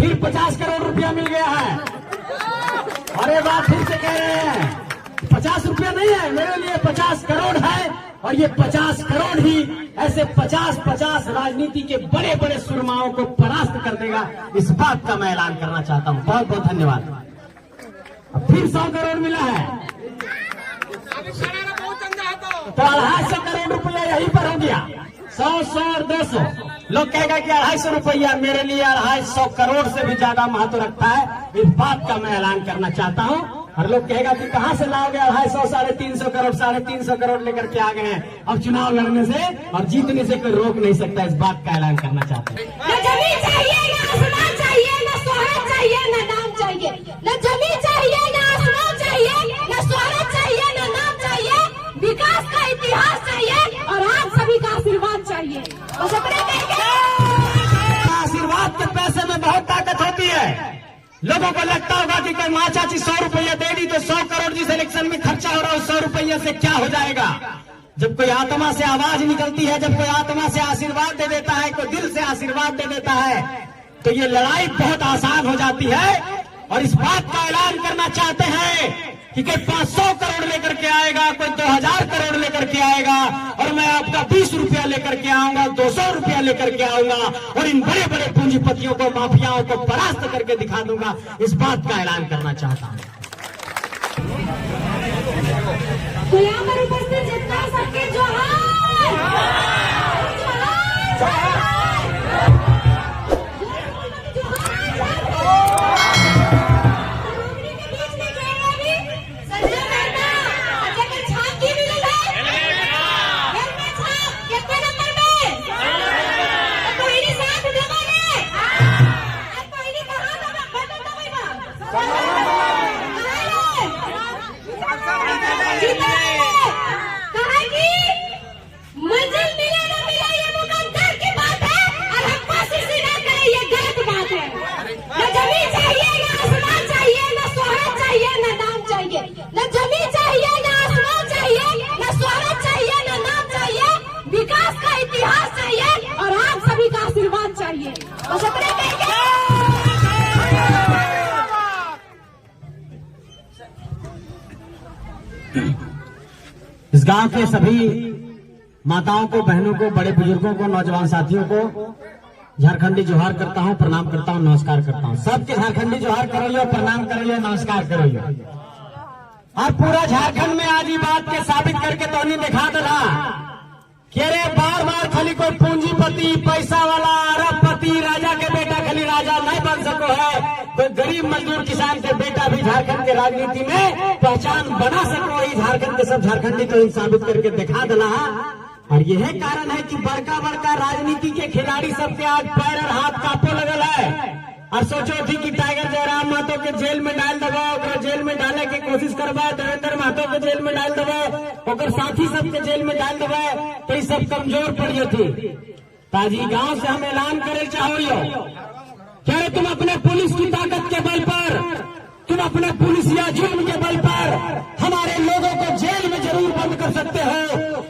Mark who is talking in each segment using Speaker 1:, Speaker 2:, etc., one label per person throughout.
Speaker 1: फिर 50 करोड़ रुपया मिल गया है। अरे बात फिर से कह रहे हैं 50 रुपया नहीं है, मेरे लिए 50 करोड़ है। और ये 50 करोड़ ही ऐसे 50 राजनीति के बड़े बड़े सुरमाओं को परास्त कर देगा, इस बात का मैं ऐलान करना चाहता हूं। बहुत बहुत धन्यवाद। अब फिर 100 करोड़ मिला है तो 250 करोड़ रुपया यहीं पर हो गया। 100 और 200 लोग कहेगा कि 250 रुपया, मेरे लिए 250 करोड़ से भी ज्यादा महत्व रखता है, इस बात का मैं ऐलान करना चाहता हूं। और लोग कहेगा कि कहां से लाओगे 250 350 करोड़ 350 करोड़ लेकर के आ गए हैं। अब चुनाव लड़ने से और जीतने से कोई रोक नहीं सकता, इस बात का ऐलान करना चाहते हैं।
Speaker 2: न जमीन चाहिए, न आसमान चाहिए, न शोहरत चाहिए, न नाम चाहिए। न जमीन चाहिए, न आसमान चाहिए, न शोहरत चाहिए, न नाम चाहिए। विकास का इतिहास चाहिए और आप सभी का आशीर्वाद चाहिए।
Speaker 1: आशीर्वाद के पैसे में बहुत ताकत होती है। लोगों को लगता होगा कि कोई माँ चाची 100 रुपया दे दी तो 100 करोड़ जिस इलेक्शन में खर्चा हो रहा है 100 रुपया से क्या हो जाएगा। जब कोई आत्मा से आवाज निकलती है, जब कोई आत्मा से आशीर्वाद दे देता है, कोई दिल से आशीर्वाद दे देता है, तो ये लड़ाई बहुत आसान हो जाती है। और इस बात का ऐलान करना चाहते हैं कि कोई 500 करोड़ लेकर के आएगा, कोई 2000 करोड़ लेकर के आएगा और मैं आपका 20 रुपया लेकर के आऊंगा, 200 रुपया लेकर के आऊंगा और इन बड़े बड़े पूंजीपतियों को, माफियाओं को परास्त करके दिखा दूंगा, इस बात का ऐलान करना चाहता हूं।
Speaker 2: तो यहाँ पर उपस्थित जितना सबके
Speaker 1: इस गांव के सभी माताओं को, बहनों को, बड़े बुजुर्गों को, नौजवान साथियों को झारखंडी जोहार करता हूं, प्रणाम करता हूं, नमस्कार करता हूं। सबके झारखंडी जोहार करो, प्रणाम करो, नमस्कार करो। और पूरा झारखंड में आज ये बात के साबित करके तो नहीं दिखा देना कि अरे बार बार खाली कोई पूंजीपति, पैसा वाला, अरबपति, राजा के बेटा खाली राजा नहीं बन सको है, कोई गरीब मजदूर किसान के बेटा भी झारखंड के राजनीति में पहचान बना सको। ये झारखंड के सब झारखंडी तो साबित करके दिखा देना। और यह कारण है कि बड़का बड़का राजनीति के खिलाड़ी सबके आज पैर और हाथ कांपे लगल है। और सोचो थी कि टाइगर जयराम महतो के जेल में डाल दबा, जेल में डाले की कोशिश करवा, देवेंद्र महतो के जेल में डाल दबा, और साथी सबके जेल में डाल दबा, तो ये सब कमजोर पड़ी थी। ताजी गांव से हम ऐलान करे चाहो क्या तुम अपने पुलिस की ताकत के बल पर, तुम अपने पुलिस या जुर्म के बल पर हमारे लोगों को जेल में जरूर बंद कर सकते हो,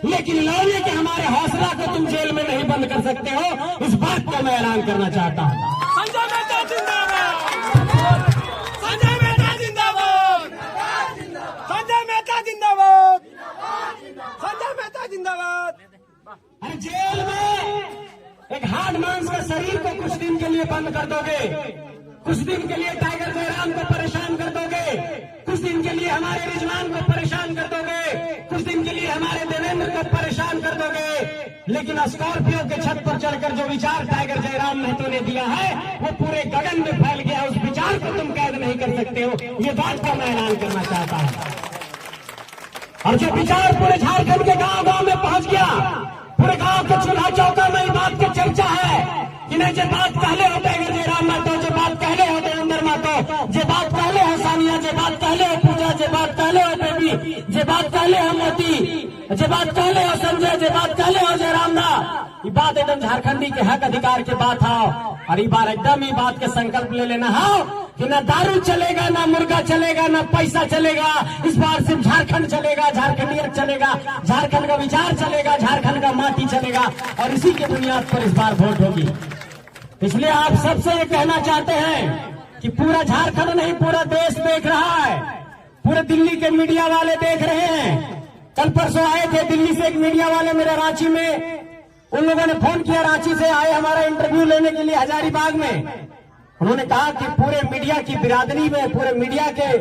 Speaker 1: लेकिन लड़ने के हमारे हौसला को तुम जेल में नहीं बंद कर सकते हो। इस बात का मैं ऐलान करना चाहता हूं।
Speaker 3: संजय मेहता जिंदाबाद, संजय मेहता जिंदाबाद, संजय मेहता जिंदाबाद, संजय मेहता जिंदाबाद।
Speaker 1: अरे जेल में एक हार्ड मांस का शरीर को कुछ दिन के लिए बंद कर दोगे, कुछ दिन के लिए टाइगर जयराम को परेशान कर दोगे, कुछ दिन के लिए हमारे रिजवान को परेशान कर दोगे, कुछ दिन के लिए हमारे देवेंद्र को परेशान कर दोगे, लेकिन स्कॉर्पियो के छत पर चढ़कर जो विचार टाइगर जयराम महतो ने दिया है वो पूरे गगन में फैल गया। उस विचार को तुम कैद नहीं कर सकते हो, ये बात का मैं ऐलान करना चाहता हूं। और जो विचार पूरे झारखंड के गांव गांव में पहुंच गया, पूरे गांव के चूल्हा चौका में बात की चर्चा है कि नहीं, जो बात पहले हो टाइगर जयराम महतो, जो बात पहले हो देवेंद्र महतो, जो बात पहले हो सानिया, जो बात पहले हो पूजा, जो बात पहले हो बेबी, जो बात पहले हो मोती, जो बात पहले हो संजय, जो बात पहले हो जयराम दा, ये बात एकदम झारखंडी के हक अधिकार के बात है। और इस बार एकदम ये बात के संकल्प ले लेना है कि ना दारू चलेगा, ना मुर्गा चलेगा, ना पैसा चलेगा। इस बार सिर्फ झारखंड चलेगा, झारखंडियत चलेगा, झारखंड का विचार चलेगा, झारखंड का माटी चलेगा और इसी के बुनियाद पर इस बार वोट होगी। इसलिए आप सबसे ये कहना चाहते हैं कि पूरा झारखंड नहीं पूरा देश देख रहा है, पूरे दिल्ली के मीडिया वाले देख रहे हैं। कल परसों आए थे दिल्ली से एक मीडिया वाले मेरे रांची में, उन लोगों ने फोन किया, रांची से आए हमारा इंटरव्यू लेने के लिए हजारीबाग में। उन्होंने कहा कि पूरे मीडिया की बिरादरी में, पूरे मीडिया के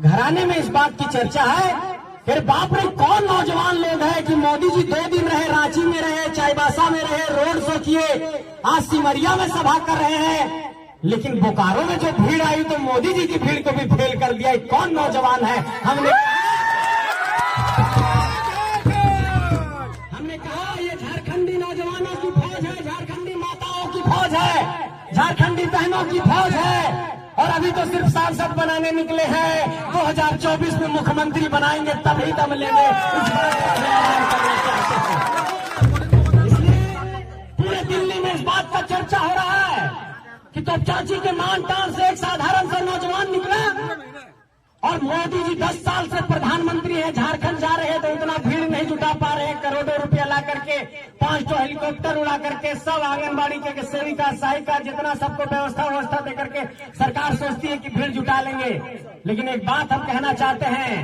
Speaker 1: घराने में इस बात की चर्चा है, फिर बाप रे कौन नौजवान लोग हैं कि मोदी जी 2 दिन रहे, रांची में रहे, चाईबासा में रहे, रोड शो किए, आज सिमरिया में सभा कर रहे हैं, लेकिन बोकारो में जो भीड़ आई तो मोदी जी की भीड़ को भी फेल कर दिया। कौन नौजवान है? हमने कहा ये झारखंडी नौजवानों की फौज है, झारखंडी माताओं की फौज है, झारखंडी बहनों की फौज है। और अभी तो सिर्फ सांसद बनाने निकले हैं, 2024 में मुख्यमंत्री बनाएंगे तभी दम लेंगे। इसलिए पूरे दिल्ली में इस बात का चर्चा हो रहा है कि तो चाची के मान तान से एक साधारण सा नौजवान निकला और मोदी जी 10 साल से प्रधानमंत्री है, झारखंड जा रहे हैं तो उतना भीड़ नहीं जुटा पा रहे हैं, करोड़ों रुपया ला करके 5 हेलीकॉप्टर उड़ा करके सब आंगनबाड़ी के सेविका सहायिका जितना सबको व्यवस्था दे करके सरकार सोचती है कि भीड़ जुटा लेंगे। लेकिन एक बात हम कहना चाहते हैं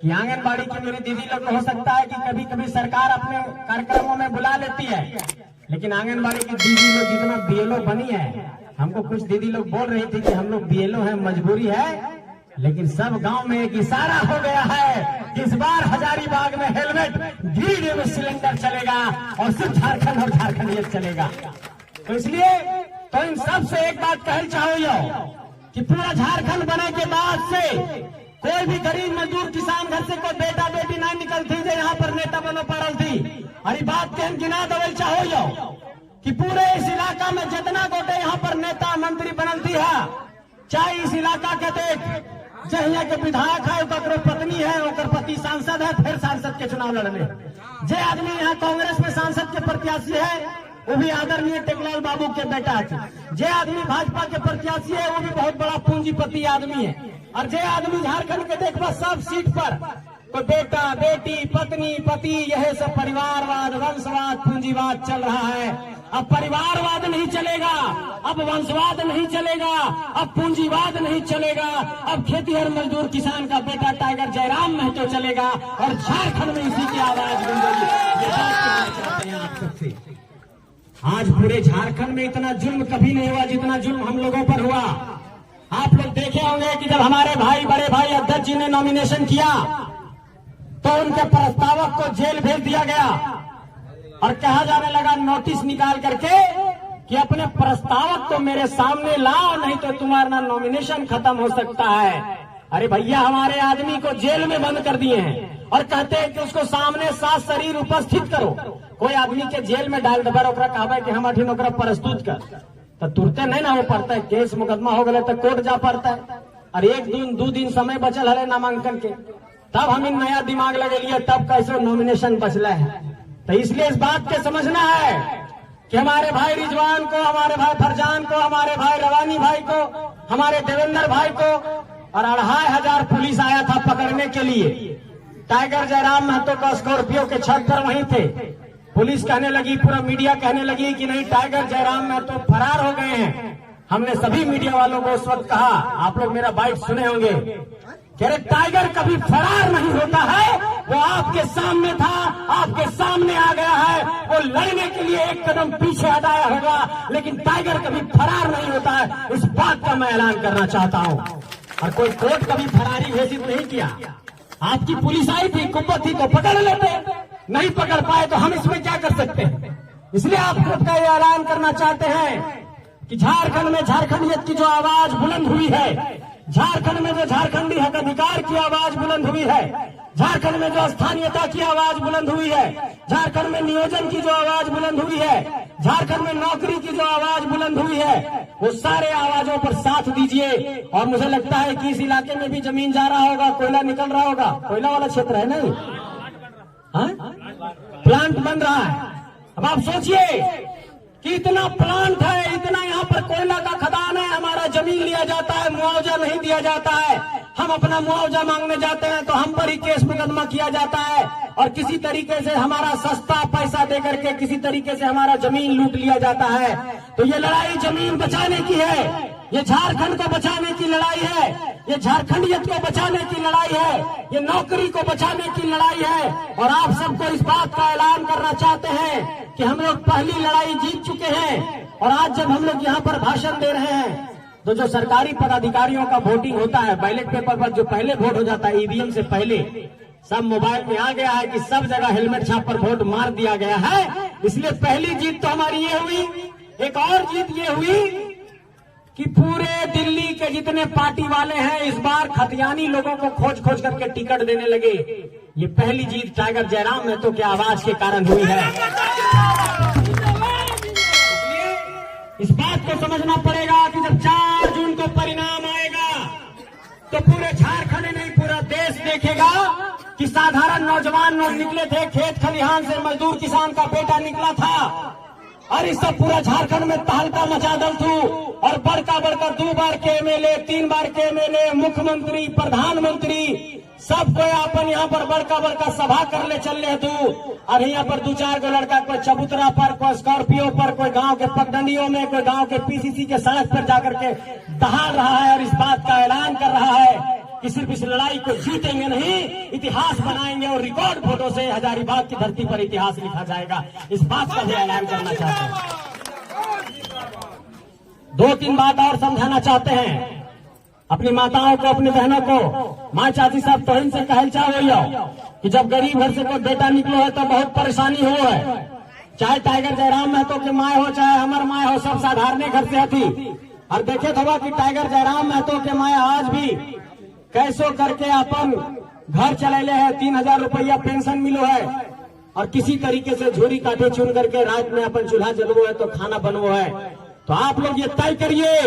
Speaker 1: कि आंगनबाड़ी की मेरी दीदी लोग हो सकता है कि कभी कभी सरकार अपने कार्यक्रमों में बुला लेती है, लेकिन आंगनबाड़ी की दीदी लोग जितना बीएलओ बनी है, हमको कुछ दीदी लोग बोल रही थी कि हम लोग बीएलओ है, मजबूरी है, लेकिन सब गांव में एक इशारा हो गया है कि इस बार हजारीबाग में हेलमेट ग्रीड में सिलेंडर चलेगा और सिर्फ झारखंड और झारखंड ये चलेगा। तो इसलिए तो इन सब से एक बात कहना चाहो कि पूरा झारखंड बने के बाद से कोई भी गरीब मजदूर किसान घर से कोई बेटा बेटी ना निकलती जो यहाँ पर नेता बनो पड़ल थी। और बात के हम गिना दवल चाहो कि पूरे इस इलाका में जितना गोटे यहाँ पर नेता मंत्री बनलती है, चाहे इस इलाका के देख जहिया के विधायक है, ओकर पत्नी है, ओकर पति सांसद है, फिर सांसद के चुनाव लड़ने, जे आदमी यहाँ कांग्रेस में सांसद के प्रत्याशी है वो भी आदरणीय टेकलाल बाबू के बेटा है, जे आदमी भाजपा के प्रत्याशी है वो भी बहुत बड़ा पूंजीपति आदमी है, और जे आदमी झारखंड के देखो सब सीट पर कोई बेटा बेटी पत्नी पति यह सब परिवारवाद वंशवाद पूंजीवाद चल रहा है। अब परिवारवाद नहीं चलेगा, अब वंशवाद नहीं चलेगा, अब पूंजीवाद नहीं चलेगा, अब खेतीहर मजदूर किसान का बेटा टाइगर जयराम महतो चलेगा और झारखंड में इसी की आवाज गूंजेगी। ये बात कहना चाहते हैं आप सबसे। आज पूरे झारखंड में इतना जुल्म कभी नहीं हुआ जितना जुल्म हम लोगों पर हुआ। आप लोग देखे होंगे कि जब हमारे भाई बड़े भाई अध्यक्ष जी ने नॉमिनेशन किया तो उनके प्रस्तावक को जेल भेज दिया गया और कहा जाने लगा नोटिस निकाल करके कि अपने प्रस्तावक को मेरे सामने लाओ नहीं तो तुम्हारा नॉमिनेशन खत्म हो सकता है। अरे भैया हमारे आदमी को जेल में बंद कर दिए हैं और कहते हैं कि उसको सामने साथ शरीर उपस्थित करो। कोई आदमी के जेल में डाल दबार ओकरा कहबे कि हम अठिन ओकरा प्रस्तुत कर तो तुरते नहीं ना हो पड़ता है, केस मुकदमा हो गए तो कोर्ट जा पड़ता है। और 1 दिन समय बचल है नामांकन के, तब हम इन नया दिमाग लगे लिए तब कैसे नॉमिनेशन बचला है। तो इसलिए इस बात के समझना है कि हमारे भाई रिजवान को, हमारे भाई फरजान को, हमारे भाई रवानी भाई को, हमारे देवेंद्र भाई को और 2500 पुलिस आया था पकड़ने के लिए। टाइगर जयराम महतो का स्कॉर्पियो के छत पर वहीं थे। पुलिस कहने लगी, पूरा मीडिया कहने लगी कि नहीं टाइगर जयराम महतो फरार हो गए हैं। हमने सभी मीडिया वालों को उस वक्त कहा, आप लोग मेरा बाइट सुने होंगे, अरे टाइगर कभी फरार नहीं होता है, वो आपके सामने था, आपके सामने आ गया है, वो लड़ने के लिए एक कदम पीछे हटाया होगा, लेकिन टाइगर कभी फरार नहीं होता है। इस बात का मैं ऐलान करना चाहता हूँ। और कोई कोर्ट कभी फरारी घोषित नहीं किया। आपकी पुलिस आई थी, कुब्बत थी तो पकड़ लेते, नहीं पकड़ पाए तो हम इसमें क्या कर सकते हैं। इसलिए आप खुद का ये ऐलान करना चाहते हैं कि झारखंड में झारखंडियत की जो आवाज बुलंद हुई है, झारखंड में जो झारखंडी हक अधिकार की आवाज बुलंद हुई है, झारखंड में जो स्थानीयता की आवाज बुलंद हुई है, झारखंड में नियोजन की जो आवाज बुलंद हुई है, झारखंड में नौकरी की जो आवाज बुलंद हुई है, वो सारे आवाजों पर साथ दीजिए। और मुझे लगता है कि इस इलाके में भी जमीन जा रहा होगा, कोयला निकल रहा होगा, कोयला वाला क्षेत्र है नहीं, प्लांट बन रहा है। अब आप सोचिए कि इतना प्लांट है, इतना यहाँ पर कोयला का खदान है, हमारा जमीन लिया जाता है, मुआवजा नहीं दिया जाता है, हम हम अपना मुआवजा मांगने जाते हैं तो हम पर ही केस मुकदमा किया जाता है और किसी तरीके से हमारा सस्ता पैसा दे करके किसी तरीके से हमारा जमीन लूट लिया जाता है। तो ये लड़ाई जमीन बचाने की है, ये झारखंड को बचाने की लड़ाई है, ये झारखंडियत को बचाने की लड़ाई है, ये नौकरी को बचाने की लड़ाई है। और आप सबको इस बात का ऐलान करना चाहते हैं कि हम लोग पहली लड़ाई जीत चुके हैं। और आज जब हम लोग यहाँ पर भाषण दे रहे हैं तो जो सरकारी पदाधिकारियों का वोटिंग होता है, बैलेट पेपर पर जो पहले वोट हो जाता है ईवीएम से पहले, सब मोबाइल में आ गया है कि सब जगह हेलमेट छाप पर वोट मार दिया गया है। इसलिए पहली जीत तो हमारी ये हुई। एक और जीत ये हुई कि पूरे दिल्ली के जितने पार्टी वाले हैं इस बार खतियानी लोगों को खोज खोज करके टिकट देने लगे। ये पहली जीत टाइगर जयराम महतो के आवाज के कारण हुई है। इस बात को समझना पड़ेगा कि जब 4 जून को परिणाम आएगा तो पूरे झारखंड नहीं पूरा देश देखेगा कि साधारण नौजवान लोग निकले थे, खेत खलिहान से मजदूर किसान का बेटा निकला था और इस सब पूरा झारखंड में तहलका मचा दल थू और बड़का बड़का 2 बार के एमएलए, 3 बार के एमएलए, मुख्यमंत्री, प्रधानमंत्री सब कोई अपन यहाँ पर बड़का बड़का सभा कर ले चल रहे तू। और यहाँ पर 2-4 गो लड़का कोई चबूतरा पर, कोई स्कॉर्पियो पर, कोई गांव के पगडंडियों में, कोई गांव के पीसीसी के सड़क पर जाकर के दहाड़ रहा है और इस बात का ऐलान कर रहा है कि सिर्फ इस लड़ाई को जीतेंगे नहीं, इतिहास बनाएंगे और रिकॉर्ड फोटो से हजारीबाग की धरती पर इतिहास लिखा जाएगा। इस बात का भी ऐलान करना चाहते हैं। 2-3 बात और समझाना चाहते हैं अपनी माताओं को, अपनी बहनों को। माँ चाची साहब तोहिन से कहल चाहो कि जब गरीब घर से कोई बेटा निकलो है तो बहुत परेशानी हो है। चाहे टाइगर जयराम महतो के माए हो, चाहे हमर माए हो, सब साधारण घर से थी। और देखे था कि टाइगर जयराम महतो के माए आज भी कैसो करके अपन घर चलेले है, 3000 रुपया पेंशन मिलो है और किसी तरीके से झोरी काटे चुन करके रात में अपन चूल्हा जलवो है तो खाना बनवो है। तो आप लोग ये तय करिए